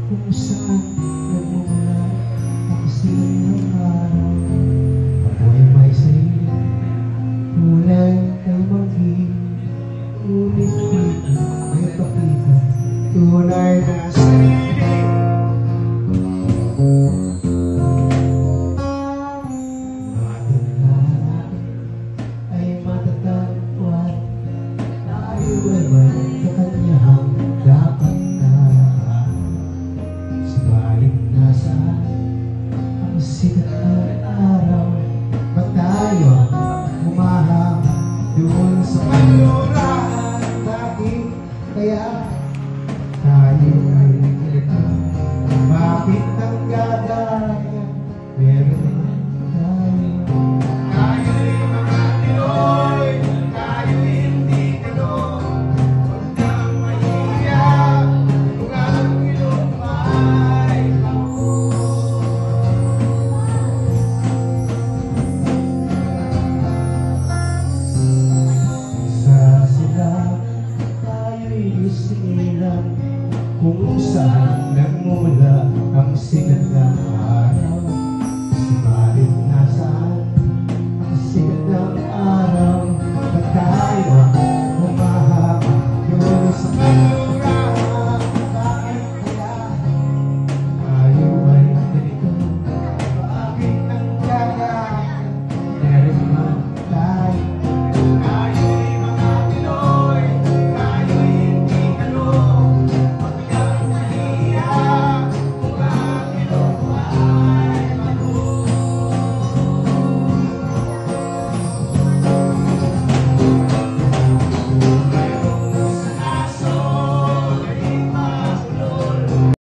kung saan nagmumula ang silang ng araw. Ako'y may sarili, kulay ng maging, ngunit dito may pakita tunay na sarili. Matinala ay matatagpuan, tayo ay may kakanyahang dapat na. Subalit nasaan ang sikat ng araw? Ba't tayo humahang doon sa kanlurahan? Bakit kaya tayo ay nagkita? Bakit ang gagaya meron tayo? Tayo'y mga Pinoy, tayo'y hindi ganon. Huwag kang mahihiya kung ang ilong ay ako. Sa sila tayo'y isilang kung saan nagmumula ang sikat ng araw. Subalit nasaan